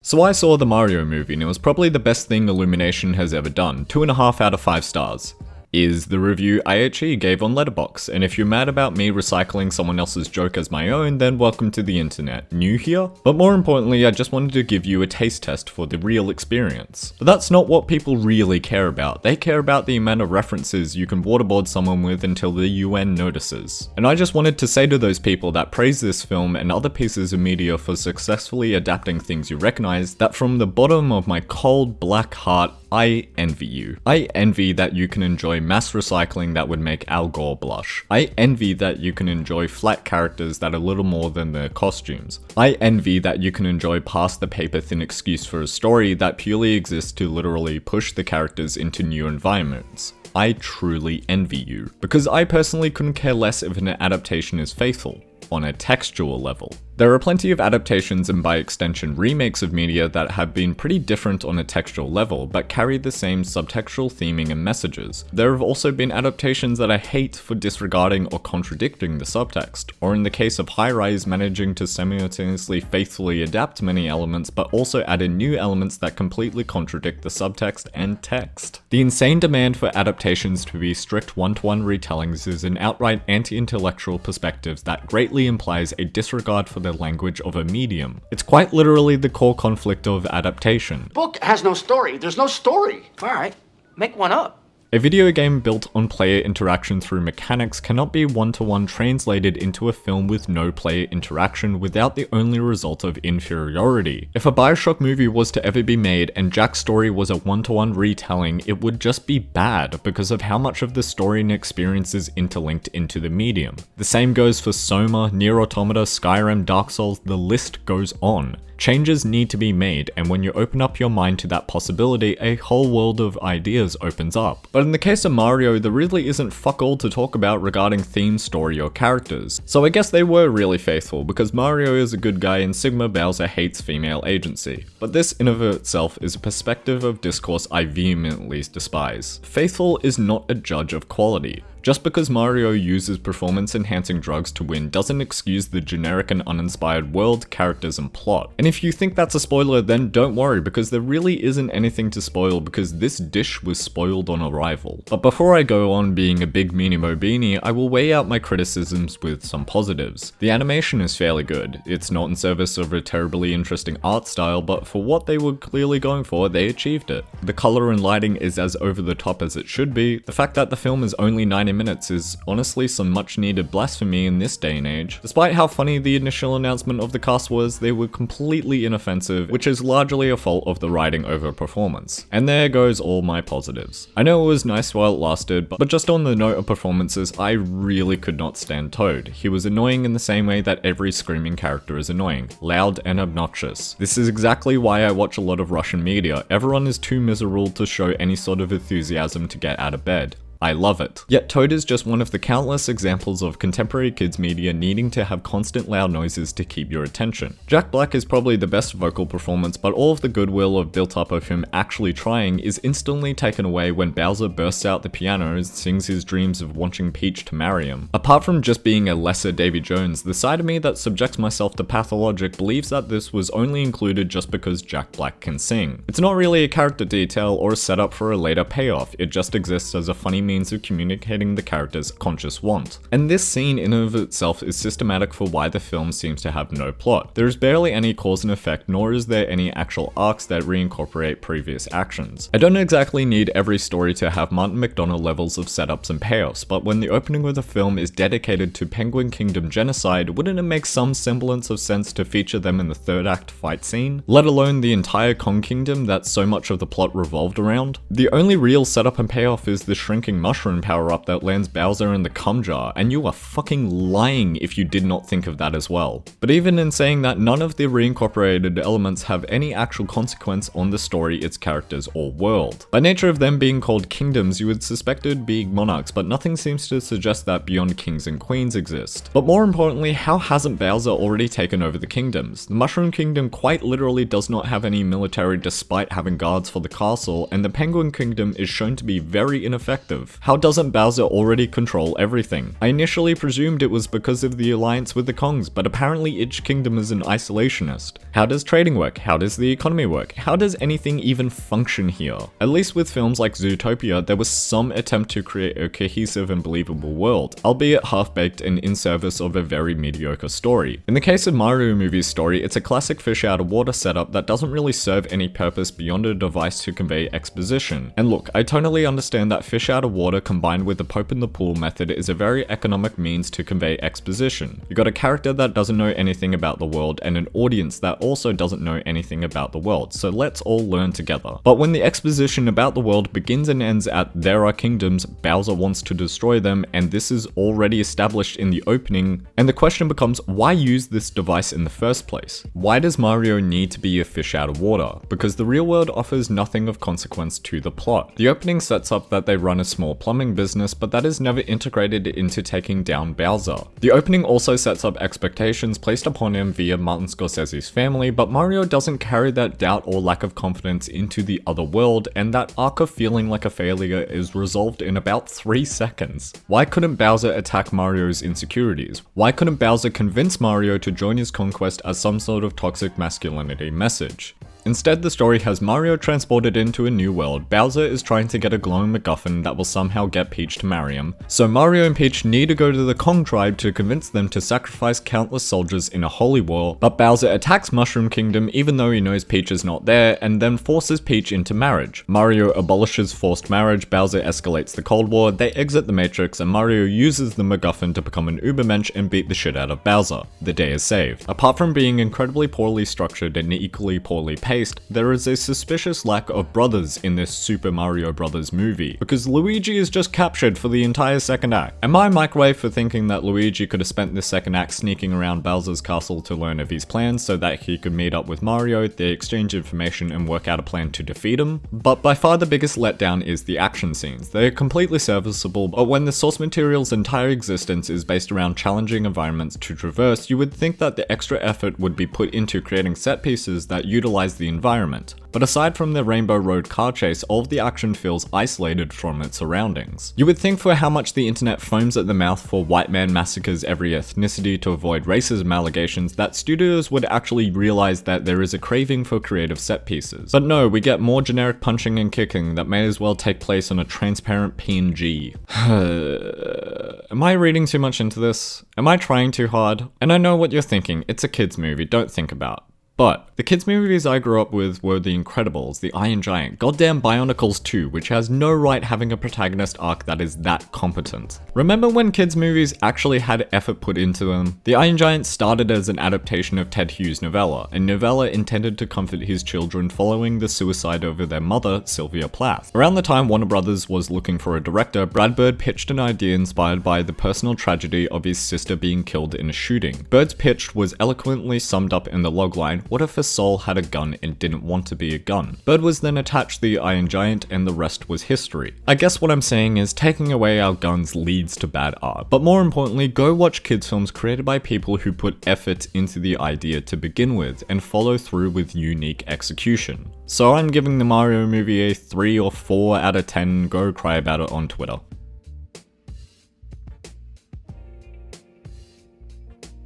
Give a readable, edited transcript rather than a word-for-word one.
So I saw the Mario movie and it was probably the best thing Illumination has ever done, 2.5 out of 5 stars. Is the review I actually gave on Letterboxd, and if you're mad about me recycling someone else's joke as my own, then welcome to the internet. New here? But more importantly, I just wanted to give you a taste test for the real experience. But that's not what people really care about. They care about the amount of references you can waterboard someone with until the UN notices. And I just wanted to say to those people that praise this film and other pieces of media for successfully adapting things you recognize, that from the bottom of my cold black heart, I envy you. I envy that you can enjoy mass recycling that would make Al Gore blush. I envy that you can enjoy flat characters that are little more than their costumes. I envy that you can enjoy past the paper thin excuse for a story that purely exists to literally push the characters into new environments. I truly envy you, because I personally couldn't care less if an adaptation is faithful, on a textual level. There are plenty of adaptations and by extension remakes of media that have been pretty different on a textual level, but carry the same subtextual theming and messages. There have also been adaptations that I hate for disregarding or contradicting the subtext, or in the case of High Rise managing to simultaneously faithfully adapt many elements but also add in new elements that completely contradict the subtext and text. The insane demand for adaptations to be strict one-to-one retellings is an outright anti-intellectual perspective that greatly implies a disregard for the language of a medium. It's quite literally the core conflict of adaptation. Book has no story. There's no story. All right, make one up. A video game built on player interaction through mechanics cannot be one-to-one translated into a film with no player interaction without the only result of inferiority. If a Bioshock movie was to ever be made and Jack's story was a one-to-one retelling, it would just be bad because of how much of the story and experience is interlinked into the medium. The same goes for Soma, Nier Automata, Skyrim, Dark Souls, the list goes on. Changes need to be made, and when you open up your mind to that possibility, a whole world of ideas opens up. But in the case of Mario, there really isn't fuck all to talk about regarding theme, story, or characters. So I guess they were really faithful, because Mario is a good guy and Sigma Bowser hates female agency. But this in of itself is a perspective of discourse I vehemently despise. Faithful is not a judge of quality. Just because Mario uses performance-enhancing drugs to win doesn't excuse the generic and uninspired world, characters, and plot. And if you think that's a spoiler, then don't worry, because there really isn't anything to spoil because this dish was spoiled on arrival. But before I go on being a big meanie beanie, I will weigh out my criticisms with some positives. The animation is fairly good. It's not in service of a terribly interesting art style, but for what they were clearly going for, they achieved it. The color and lighting is as over the top as it should be. The fact that the film is only 90 minutes is honestly some much needed blasphemy in this day and age. Despite how funny the initial announcement of the cast was, they were completely inoffensive, which is largely a fault of the writing over performance. And there goes all my positives. I know it was nice while it lasted, but just on the note of performances, I really could not stand Toad. He was annoying in the same way that every screaming character is annoying, loud and obnoxious. This is exactly why I watch a lot of Russian media. Everyone is too miserable to show any sort of enthusiasm to get out of bed. I love it. Yet Toad is just one of the countless examples of contemporary kids media needing to have constant loud noises to keep your attention. Jack Black is probably the best vocal performance, but all of the goodwill of built up of him actually trying is instantly taken away when Bowser bursts out the piano and sings his dreams of wanting Peach to marry him. Apart from just being a lesser Davy Jones, the side of me that subjects myself to pathologic believes that this was only included just because Jack Black can sing. It's not really a character detail or a setup for a later payoff, it just exists as a funny means of communicating the character's conscious want. And this scene in and of itself is systematic for why the film seems to have no plot. There is barely any cause and effect, nor is there any actual arcs that reincorporate previous actions. I don't exactly need every story to have Martin McDonagh levels of setups and payoffs, but when the opening of the film is dedicated to Penguin Kingdom genocide, wouldn't it make some semblance of sense to feature them in the third act fight scene? Let alone the entire Kong Kingdom that so much of the plot revolved around? The only real setup and payoff is the shrinking mushroom power-up that lands Bowser in the cum jar, and you are fucking lying if you did not think of that as well. But even in saying that, none of the reincorporated elements have any actual consequence on the story, its characters, or world. By nature of them being called kingdoms, you would suspect it would be monarchs, but nothing seems to suggest that beyond kings and queens exist. But more importantly, how hasn't Bowser already taken over the kingdoms? The Mushroom Kingdom quite literally does not have any military despite having guards for the castle, and the Penguin Kingdom is shown to be very ineffective. perspective. How doesn't Bowser already control everything? I initially presumed it was because of the alliance with the Kongs, but apparently each kingdom is an isolationist. How does trading work? How does the economy work? How does anything even function here? At least with films like Zootopia, there was some attempt to create a cohesive and believable world, albeit half-baked and in service of a very mediocre story. In the case of Mario movie's story, it's a classic fish out of water setup that doesn't really serve any purpose beyond a device to convey exposition. And look, I totally understand that fish out of water combined with the Pope in the pool method is a very economic means to convey exposition. You got a character that doesn't know anything about the world and an audience that also doesn't know anything about the world, so let's all learn together. But when the exposition about the world begins and ends at "there are kingdoms, Bowser wants to destroy them," and this is already established in the opening, and the question becomes, why use this device in the first place? Why does Mario need to be a fish out of water? Because the real world offers nothing of consequence to the plot. The opening sets up that they run a small plumbing business, but that is never integrated into taking down Bowser. The opening also sets up expectations placed upon him via Martin Scorsese's family, but Mario doesn't carry that doubt or lack of confidence into the other world, and that arc of feeling like a failure is resolved in about 3 seconds. Why couldn't Bowser attack Mario's insecurities? Why couldn't Bowser convince Mario to join his conquest as some sort of toxic masculinity message? Instead, the story has Mario transported into a new world. Bowser is trying to get a glowing MacGuffin that will somehow get Peach to marry him. So Mario and Peach need to go to the Kong tribe to convince them to sacrifice countless soldiers in a holy war, but Bowser attacks Mushroom Kingdom even though he knows Peach is not there, and then forces Peach into marriage. Mario abolishes forced marriage, Bowser escalates the Cold War, they exit the Matrix, and Mario uses the MacGuffin to become an Ubermensch and beat the shit out of Bowser. The day is saved. Apart from being incredibly poorly structured and equally poorly paced, there is a suspicious lack of brothers in this Super Mario Bros. Movie, because Luigi is just captured for the entire second act. Am I microwave for thinking that Luigi could have spent the second act sneaking around Bowser's castle to learn of his plans so that he could meet up with Mario, they exchange information and work out a plan to defeat him? But by far the biggest letdown is the action scenes. They are completely serviceable, but when the source material's entire existence is based around challenging environments to traverse, you would think that the extra effort would be put into creating set pieces that utilize the environment. But aside from the Rainbow Road car chase, all of the action feels isolated from its surroundings. You would think for how much the internet foams at the mouth for white man massacres every ethnicity to avoid racism allegations, that studios would actually realize that there is a craving for creative set pieces. But no, we get more generic punching and kicking that may as well take place on a transparent PNG. Am I reading too much into this? Am I trying too hard? And I know what you're thinking, it's a kids movie, don't think about. But the kids movies I grew up with were The Incredibles, The Iron Giant, goddamn Bionicles 2, which has no right having a protagonist arc that is that competent. Remember when kids movies actually had effort put into them? The Iron Giant started as an adaptation of Ted Hughes' novella, a novella intended to comfort his children following the suicide of their mother, Sylvia Plath. Around the time Warner Brothers was looking for a director, Brad Bird pitched an idea inspired by the personal tragedy of his sister being killed in a shooting. Bird's pitch was eloquently summed up in the logline, "What if a soul had a gun and didn't want to be a gun?" Bird was then attached to the Iron Giant and the rest was history. I guess what I'm saying is taking away our guns leads to bad art. But more importantly, go watch kids films created by people who put effort into the idea to begin with and follow through with unique execution. So I'm giving the Mario movie a 3 or 4 out of 10, go cry about it on Twitter.